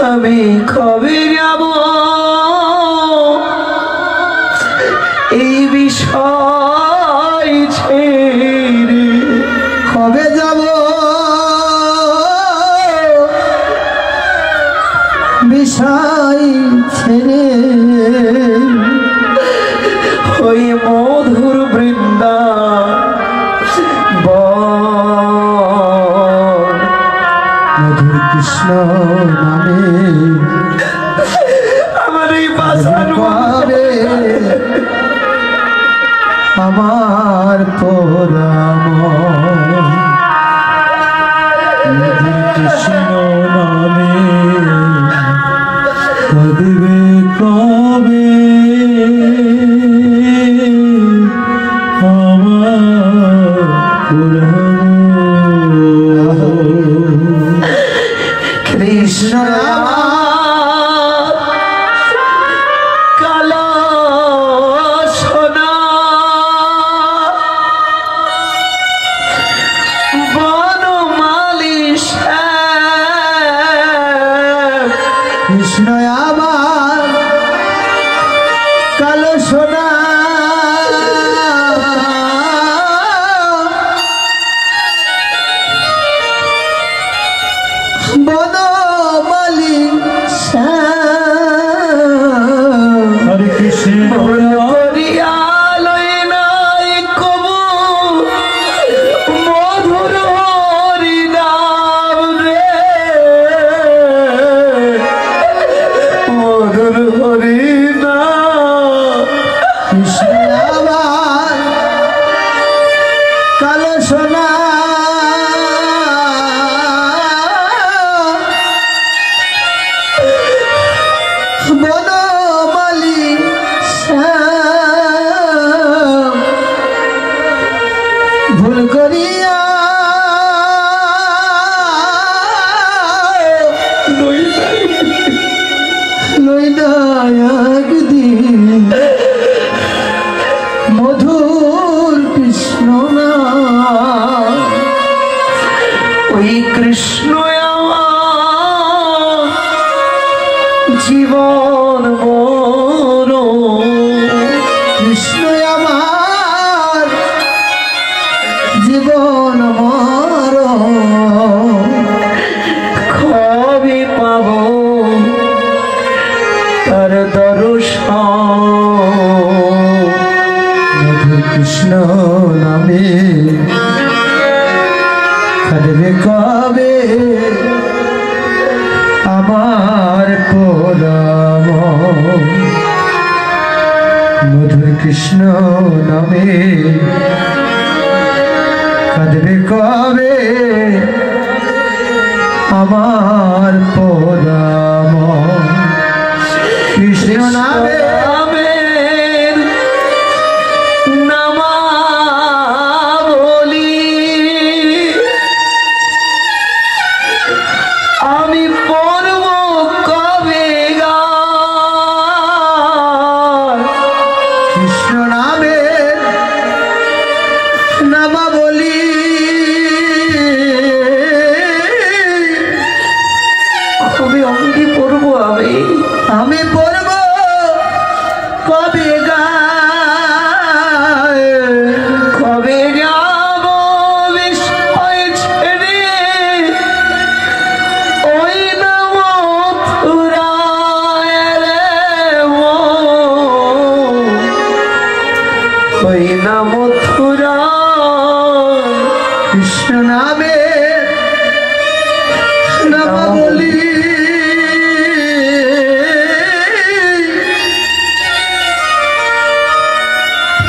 আমি কবে যাব এই বিষয় ছেড়ে, কবে যাব বিষয় ছেড়ে, ওই মধুর বৃন্দাবন, মধুর কৃষ্ণ নামে আমার এই বাসার কবে আমার পোড়াম, মধুর কৃষ্ণ নামে কবে কবে আমার পোড়াম। কৃষ্ণ কালো সোনা বনমালী শ্যাম, কৃষ্ণ আমার কালো সোনা বনমালী শ্যাম, হরে কৃষ্ণ করিয়া লই নাই কবু মধুর হরিনাম রে, মধুর হরিনাম। কৃষ্ণ আমার কালো সোনা বনমালী শ্যাম, ভুল করিয়া লইনায়ক দিন মধুর কৃষ্ণ নাম, ওই কৃষ্ণ আমার জীবন মরণ, কৃষ্ণ আমার জীবন মরণ, কবে পাব তার দর্শন, মধুর কৃষ্ণ নামে খাদবে কবে আমার পোড়াম, মধুর কৃষ্ণ নামে খাদবে কবে আমার পোড়াম, কৃষ্ণ নামে নামের নামাবলী আমি পড়ব কবে গান, কৃষ্ণ নামে নামাবলী কবে অঙ্গি পড়ব আমি পড়ব কবে গায়, কবে যাব বিষয় ছেড়ে ওই না মথুরায় রে ওই না মথুরায়, কৃষ্ণ নামে নামাবলী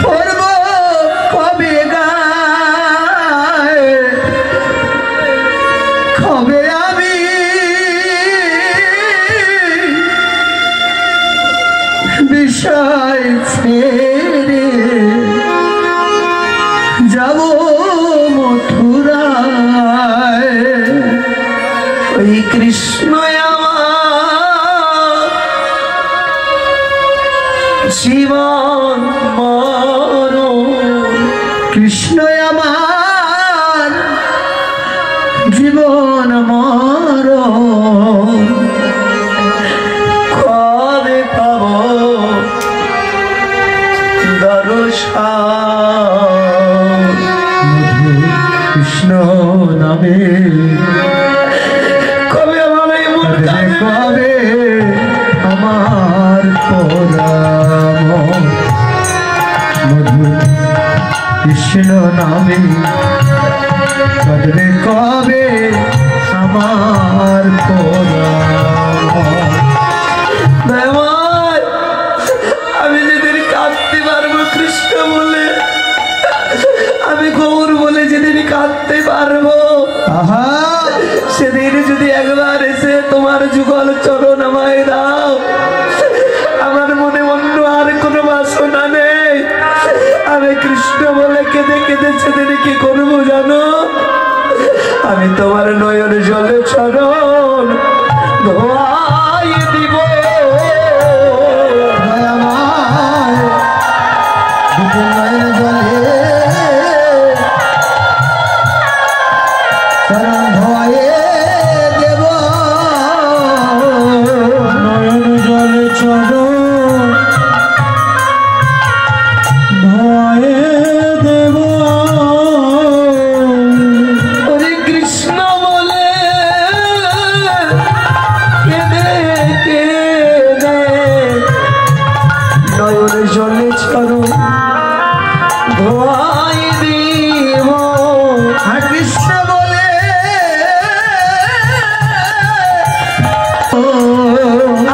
পড়ব কবে গায়, কবে আমি বিষয় ছেড়ে যাব মথুরায়, ওই কৃষ্ণ আমার জীবন মরণ, কৃষ্ণ আমার জীবন মরণ, যুগল চরণ আমায় দাও। আমার মনে অন্য আর কোনো বাসনা নেই। আমি কৃষ্ণ বলে কেঁদে কেঁদে সেদিন কি করবো জানো? আমি তোমার নয়ন জলে চরণ ধোয়াই দিব। নয়ন জলে চরণ ধোয়ায়ে দেব। নয়ন জলে চরণ ধোয়ায়ে দেব। হরে কৃষ্ণ বলে কেঁদে কেঁদে নয়ন জলে চরণ ধোয়াই দিব। হরে কৃষ্ণ বলে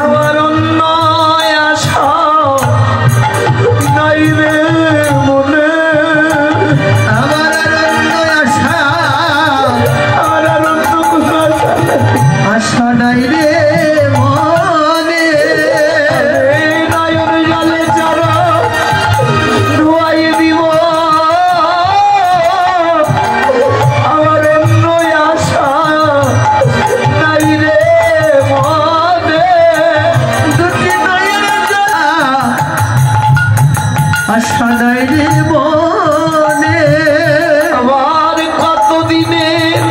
আমার অন্য আশা নাই রে মনে। আমার অন্য আশা আমার আর অন্য কোনো আশা নাই। আশা নাই রে মনে। এই নয়ন জলে চরণ ধোয়াই দিব। আমার অন্য আশা নাই রে মনে। দুটি নয়নের জ্বালা আশা নাই রে মনে। আমার কতদিনের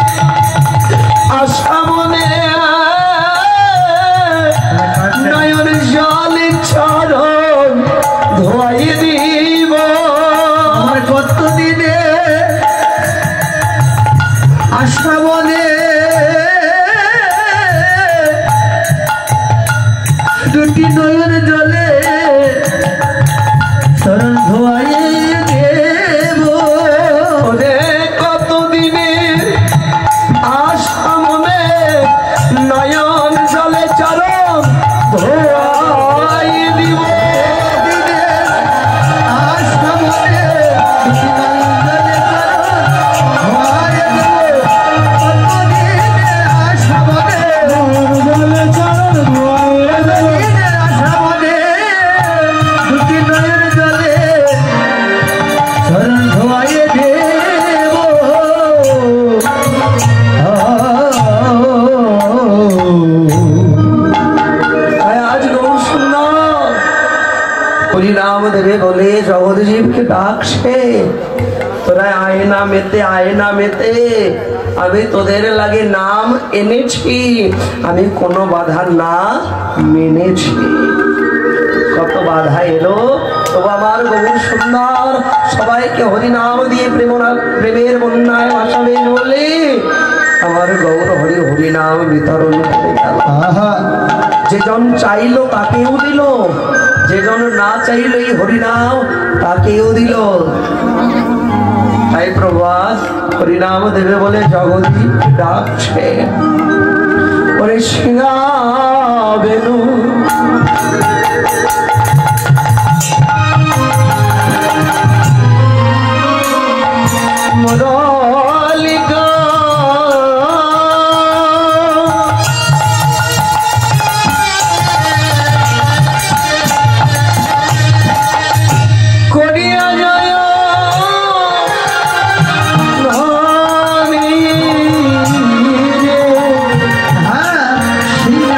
আশা মনে নয়ন জলে চরণ ধোয়াই দিব। আমার কত দিনে আশা মনে দুটি নয়ন জলে চরণ ধোয়ায়ে দেব। ওরে কতদিনের আশা মনে নয়ন জলে চরণ ধোয়াই দিব। আশা মনে দুটি নয়ন জলে চরণ ধোয়ায়ে দেব। কত দিনে আশা মনে জলে চরণ ধোয়ায়ে দেব। আশা মনে দুটি নয়ন জলে চরণ ধোয়ায়ে দেব। আজ গৌর সুন্দর হরিনাম দেবে বলে জগৎজীবকে ডাকছে। তোরা আয়না মেতে আয়না মেতে আমি তোদের লাগে নাম এনেছি। আমি কোনো বাধা না মেনেছি। কত বাধা এলো তবু আমার গৌর সুন্দর সবাইকে হরিনাম দিয়ে প্রেমের বন্যায় ভাসাবেন বলে আমার গৌর হরি হরিনাম বিতরণ করে গেল। আহা যেজন চাইলো তাকেও দিল, যেজন না চাইলো এই হরিনাম তাকেও দিল। তাই প্রভাত হরিনাম দেবে বলে জগদীপ ডাকছে। ওরে সিংহা বেনু মরলিকা করিয়া যায় ধনী রে। শিব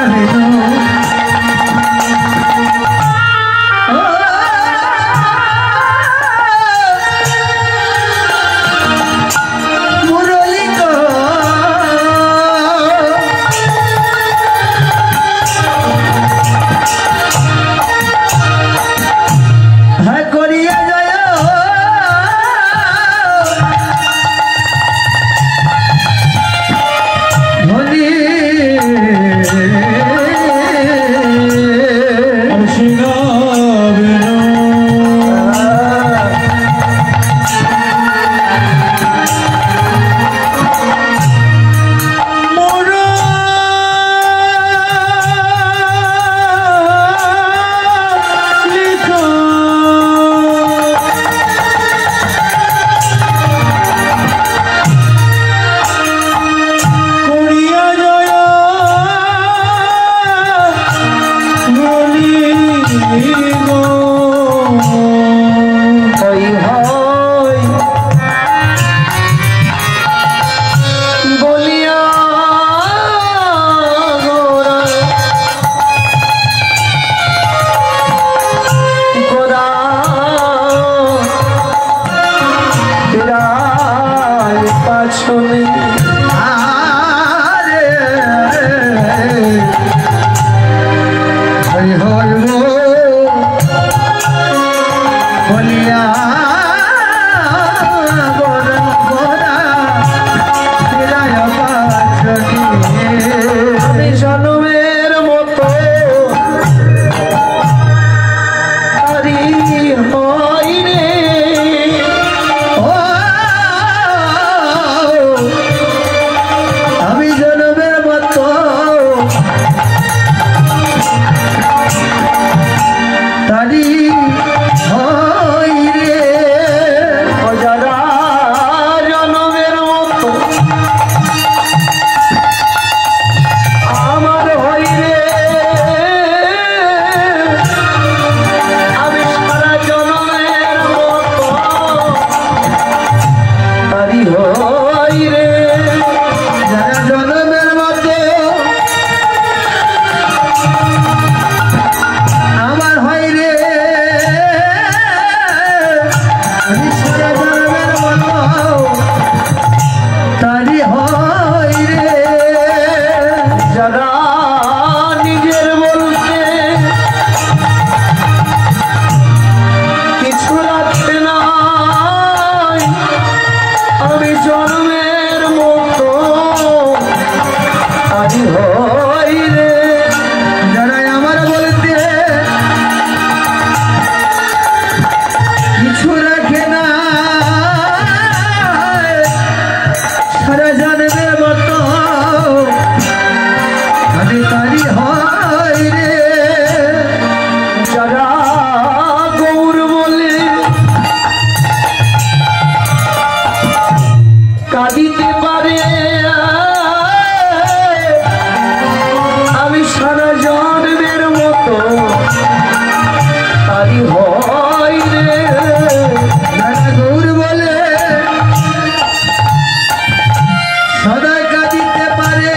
সারা জন্মের মতো তারি হয় রে গৌর বলে সদা কাঁদিতে পারে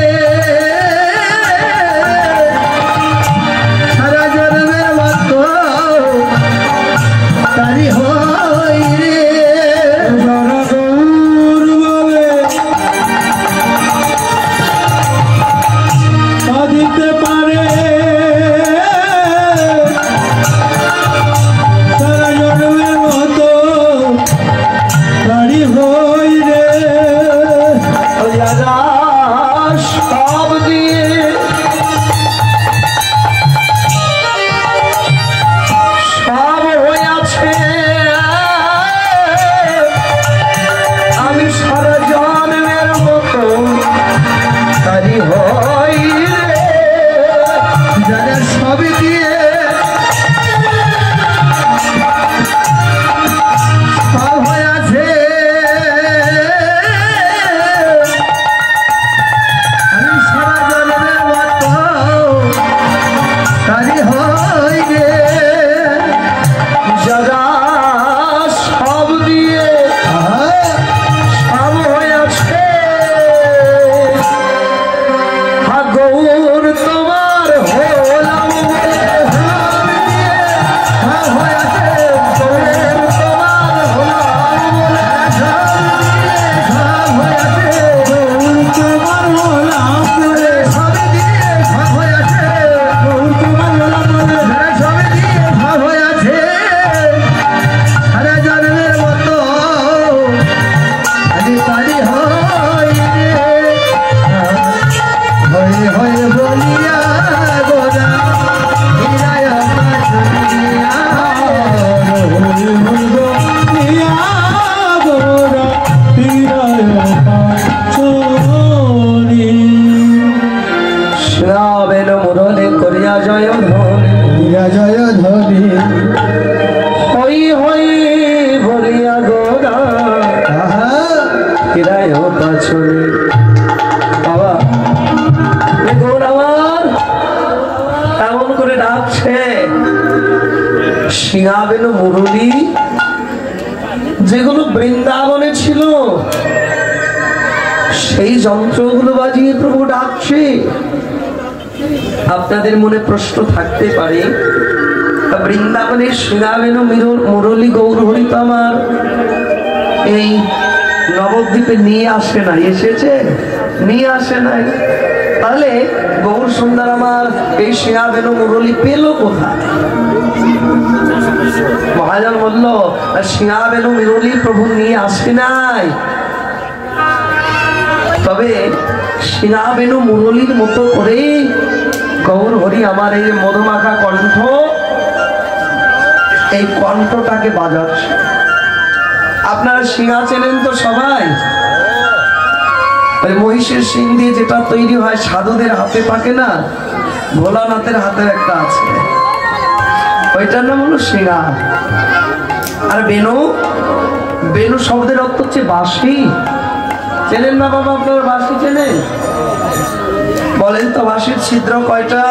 সারা জন্মের মতো তারি হয় রে গৌর বলে কাঁদিতে পারে সারা জন্মের মতো তারি হয় রে সব দিয়ে সব হইয়াছে আমি সারা জন্মের মতো তারি হই রে যাদের সবই দিয়ে সব হয়েছে আমি সারা জন্মের মতো তারি হই রে যারা সব দিয়ে সব হইয়াছে গৌর তোমার হলাম শ্রাবেন মুরলি করিয়া জয় ধনী জয় ধনী হই হই বলিয়া গোরা কিরায় পাছনে বাবা গোর আমার এমন করে ডাকছে সিংহাবেন মুরলি যেগুলো বৃন্দাবনে ছিল সেই যন্ত্রগুলো বাজিয়ে প্রভু ডাকছে। আপনাদের মনে প্রশ্ন থাকতে পারে বৃন্দাবনের সিংহাবেন মুরলী গৌরহরি তো আমার এই নবদ্বীপে নিয়ে আসে নাই, এসেছে নিয়ে আসে নাই, তাহলে গৌর সুন্দর আমার এই সিংহাবেন মুরলী পেল কোথায়? মহাজন বলল সিংহাবেন মুরলী প্রভু নিয়ে আসে নাই, তবে সিংহাবেন মুরলীর মতো করে গৌর হরি আমার এই মধুমাখা কণ্ঠ, এই কণ্ঠটাকে বাজাচ্ছে। আপনারা সিংহা চেনেন তো সবাই, মহিষের সিং দিয়ে যেটা তৈরি হয় সাধুদের হাতে পাকে না, ভোলানাথের হাতের একটা আছে, ওইটার নাম হলো সিংহা। আর বেনু, বেনু শব্দের অর্থ হচ্ছে বাঁশি। চেনেন না বাবা আপনার বাঁশি চেনেন? বলেন তো বাঁশির ছিদ্র কয়টা?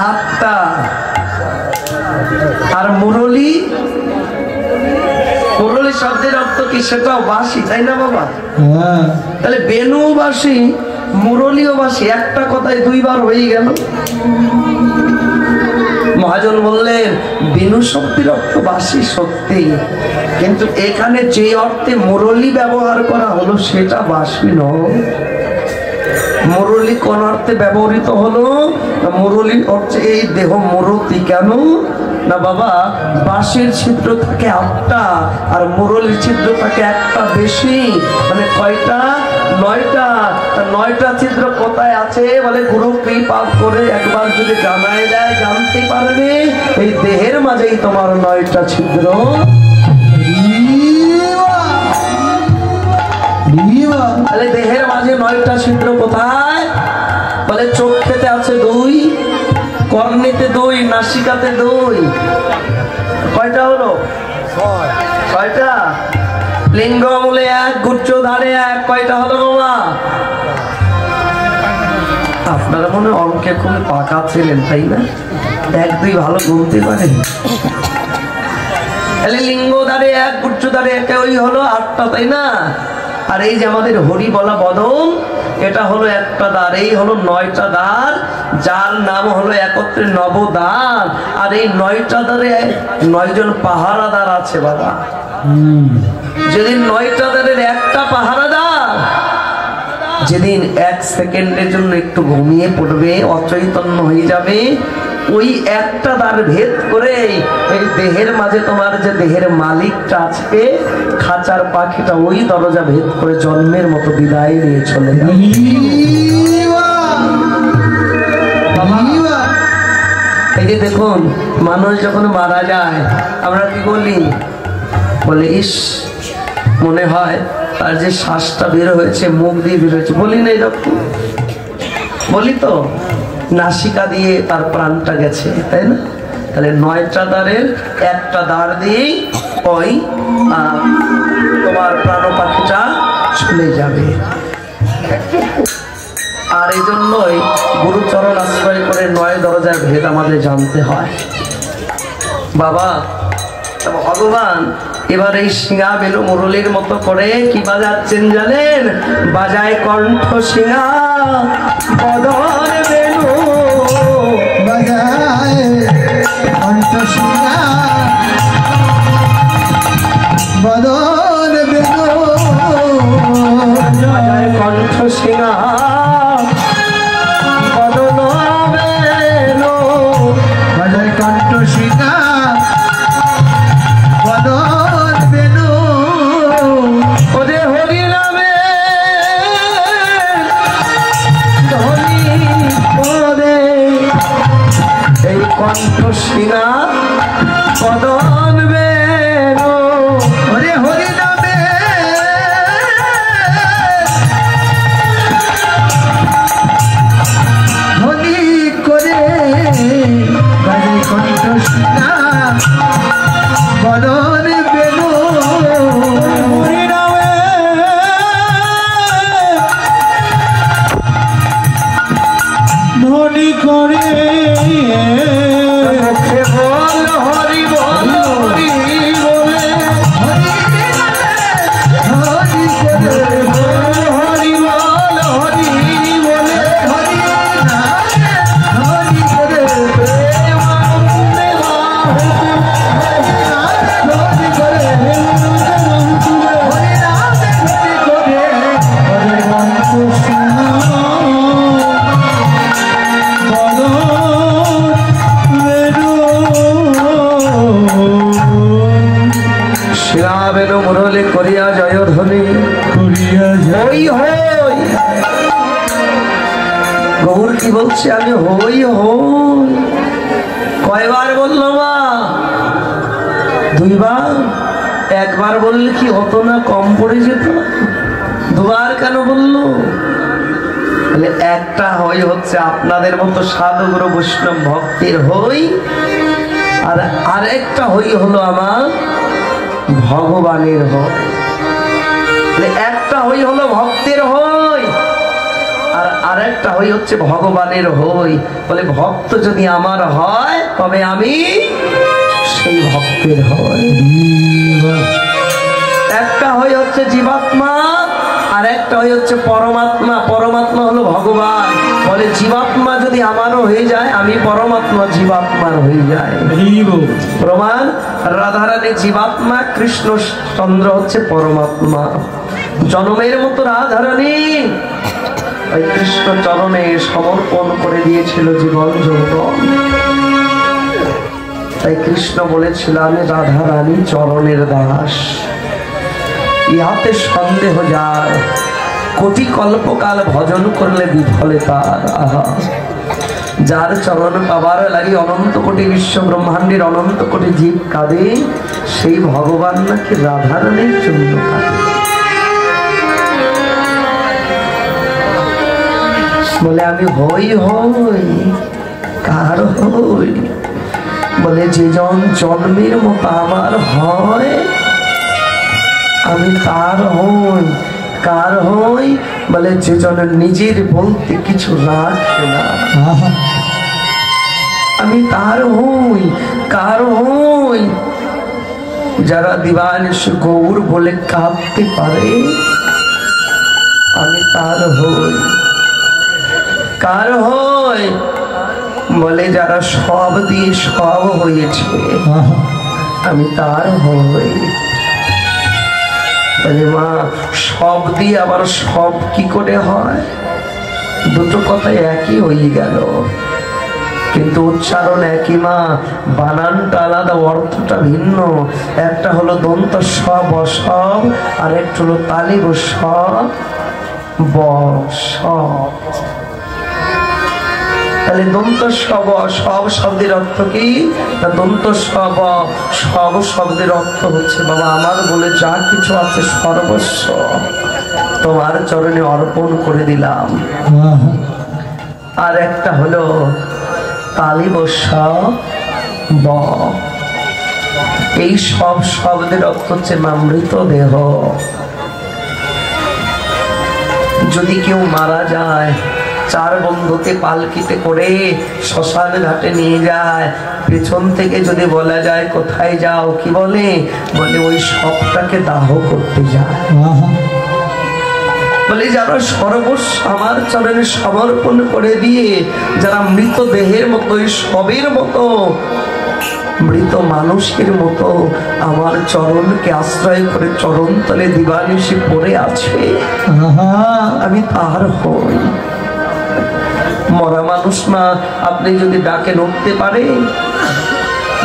8টা। আর মুরলী, মুরলী শব্দের অর্থ কি? সেটাও বাঁশি, তাই না বাবা? তাহলে বেনু বাঁশি মুরলীও বাঁশি, একটা কথায় দুইবার হয়ে গেল। মহাজন বললেন বেনু শব্দের অর্থ বাঁশি সত্যি, কিন্তু এখানে যে অর্থে মুরলী ব্যবহার করা হলো সেটা বাঁশি নয়। মুরলী কোন অর্থে ব্যবহৃত হলো? মুরলীর অর্থে এই দেহ মুরতি। কেন না বাবা, বাঁশের ছিদ্র থাকে 8টা আর মুরলীর ছিদ্র থাকে একটা বেশি, মানে কয়টা? 9টা। 9টা ছিদ্র কোথায় আছে বলে গুরু কৃপা করে একবার যদি জানায় দেয় জানতে পারবে এই দেহের মাঝেই তোমার 9টা ছিদ্র। তাহলে দেহের মাঝে 9টা ছিদ্র কোথায়? বলে চোখেতে আছে 2, কর্ণেতে 2, নাসিকাতে 2। কয়টা হলো? 6টা। লিঙ্গমূলে 1, গুচ্ছধারে 1। কয়টা হলো বাবা? আপনারা মনে অঙ্কে খুব পাকা ছিলেন, তাই না? এক দুই ভালো গুনতে পারেন। তাহলে লিঙ্গ দ্বারে এক, গুচ্ছ দ্বারে একে, ওই হলো 8টা, তাই না? আর এই যে আমাদের হরি বলা বদন, এটা হলো একটা দ্বার, এই হলো 9টা দ্বার, যার নাম হলো একত্রে নবদ্বার। আর এই 9টা দ্বারে 9 জন পাহারাদার আছে বাবা। যেদিন 9টা দ্বারের একটা পাহারাদার যেদিন 1 সেকেন্ডের জন্য একটু ঘুমিয়ে পড়বে, অচৈতন্য হয়ে যাবে, ওই একটা দ্বার ভেদ করে এই দেহের মাঝে তোমার যে দেহের মালিকটা আছে, খাঁচার পাখিটা ওই দরজা ভেদ করে জন্মের মতো বিদায় নিয়ে চলে যাবে। এই যে দেখুন, মানুষ যখন মারা যায় আমরা কি বলি? বলে ইস, মনে হয় তার যে শ্বাসটা বের হয়েছে মুখ দিয়ে বের হয়েছে, বলি না এরকম? বলি তো, নাসিকা দিয়ে তার প্রাণটা গেছে, তাই না? তাহলে 9টা দ্বারের একটা দ্বার দিয়েই ওই তোমার প্রাণ পাখিটা চলে যাবে। আর এই জন্যই গুরুচরণ আশ্রয় করে 9 দরজার ভেদ আমাদের জানতে হয় বাবা। ভগবান এবার এই সিঙা বেলু মুরলির মতো করে কি বাজাচ্ছেন জানেন? বাজায় কণ্ঠ সিঙা বদন বেলু, বাজায় কণ্ঠ সিঙা বদন বেলু, বাজায় কণ্ঠ সিঙা বদন বেলু, বাজায় কণ্ঠ সিঙা বদন বেলু। ওরে হরি নামে ধনী করে এই কণ্ঠ সিঙা বদন বেলু, হরে হরি নামে ধনী করে বাজে কণ্ঠ সিঙা বদন বেলু, হরি নামে ধনী করে মুখে বল হরি বল, হরি বলে হরি করে হরি বল, হরি বলে হরি নামে ধনী করে প্রেমানন্দে ধনী করে হরি নামে ধনী করে হরে কণ্ঠ সিংহ শ্রীরামের মুরলি করিয়া জয় ধ্বনি হই হই। গৌর কি বলছে? আমি হই হই। কয়বার বললো মা? 2 বার। 1 বার বললে কি হতো না? কম পড়ে যেত। 2 বার কেন বললো? তাহলে একটা হই হচ্ছে আপনাদের মতো সাধু গুরু বৈষ্ণব ভক্তের হই, আর আরেকটা হই হলো আমার ভগবানের হই। একটা হই হলো ভক্তের হই, আর আরেকটা হই হচ্ছে ভগবানের হই। বলে ভক্ত যদি আমার হয় তবে আমি সেই ভক্তের হই। একটা হই হচ্ছে জীবাত্মা, আর একটা হই হচ্ছে পরমাত্মা। পরমাত্মা হলো ভগবান। বলে জীবাত্মা যদি আমারও হয়ে যায়, আমি পরমাত্মা জীবাত্মার হয়ে যায়। প্রমাণ, রাধারানী জীবাত্মা, কৃষ্ণ চন্দ্র হচ্ছে পরমাত্মা। জনমের মতো রাধারানী ওই কৃষ্ণ চরণে সমর্পণ করে দিয়েছিল জীবন যৌবন। তাই কৃষ্ণ বলেছিল, আমি রাধারানী চরণের দাস। ইহাতে সন্দেহ যার, কোটি কল্পকাল ভজন করলে বিফলে তার। আহা, যার চরণ পাবার লাগি অনন্ত কোটি বিশ্ব ব্রহ্মাণ্ডের অনন্ত কোটি জীব কাঁদে, সেই ভগবান নাকি রাধারানীর জন্য কাঁদে। বলে আমি হই হই। কার হই? বলে যে জন জন্মের মতো আমার হয়, আমি তার হই। কার হই? বলে যে জন নিজের বলতে কিছু রাখে না, আমি তার হই। কার হই? যারা দিবানিশ গৌর বলে কাঁদতে পারে, আমি তার হই। কার হই? বলে যারা সব দিয়ে সব হয়েছে, আমি তার হই। বলে মা, সব দিয়ে আবার সব কি করে হয়? দুটো কথাই একই হয়ে গেল, কিন্তু উচ্চারণ একই মা, বানানটা আলাদা, অর্থটা ভিন্ন। একটা হলো দন্ত স বসব, আর একটা হলো তালি স বসব। তাহলে দন্ত সব সব শব্দের অর্থ কি? দন্ত সব সব শব্দের অর্থ হচ্ছে বাবা আমার বলে যা কিছু আছে সর্বস্ব তোমার চরণে অর্পণ করে দিলাম। আর একটা হলো এই সব শব্দের অর্থ হচ্ছে মৃত দেহ। যদি কেউ মারা যায়, চার বন্ধুকে পালকিতে করে শ্মশান ঘাটে নিয়ে যায়, পেছন থেকে যদি বলা যায় কোথায় যাও, কি বলে? বলে ওই সবটাকে দাহ করতে যায়। বলে যারা সর্বস্ব আমার চরণে সমর্পণ করে দিয়ে, যারা মৃত দেহের মতো, সবের মতো, মৃত মানুষের মতো আমার চরণকে আশ্রয় করে চরণ তলে দিবানিশি পড়ে আছে, আমি তার হই। মরা মানুষ না, আপনি যদি ডাকে উঠতে পারে,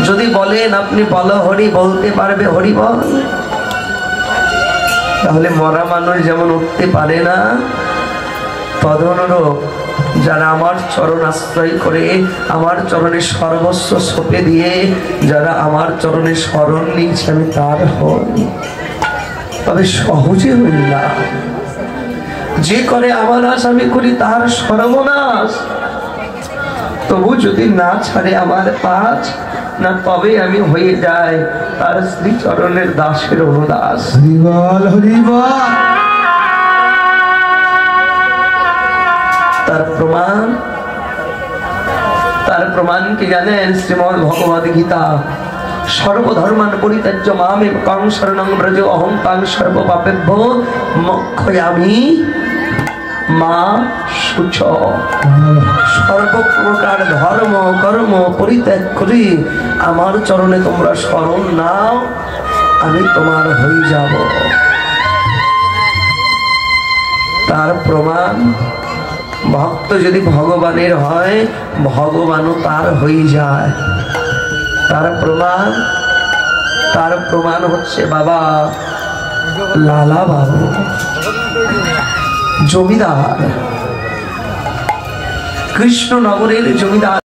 যদি বলেন আপনি বলো হরি, বলতে পারবে হরি বল? তাহলে মরা মানুষ যেমন উঠতে পারে না, তদনুরূপ যারা আমার চরণ আশ্রয় করে, আমার চরণে সর্বস্ব সঁপে দিয়ে যারা আমার চরণে শরণ নিয়েছে, আমি তার হই। তবে সহজে হই না। যে করে আমার আশ আমি করি তার সর্বনাশ। তবু যদি না ছাড়ে আমার পাঁচ না, তবে আমি হয়ে যাই তার শ্রীচরণের দাসের অনুদাস। তার প্রমাণ কি জানেন? শ্রীমদ্ ভগবদ গীতা, সর্বধর্মান পরিত্যাজ্য মামেকং শরণং ব্রজ অহং তাং সর্বপাপেভ্যো মোক্ষয়ামি মা শুচ। সর্বপ্রকার ধর্ম কর্ম পরিত্যাগ করি আমার চরণে তোমরা শরণ নাও, আমি তোমার হয়ে যাব। তার প্রমাণ, ভক্ত যদি ভগবানের হয়, ভগবানও তার হয়ে যায়। তার প্রমাণ হচ্ছে বাবা লালা বাবু, জমিদার, কৃষ্ণনগরের জমিদার।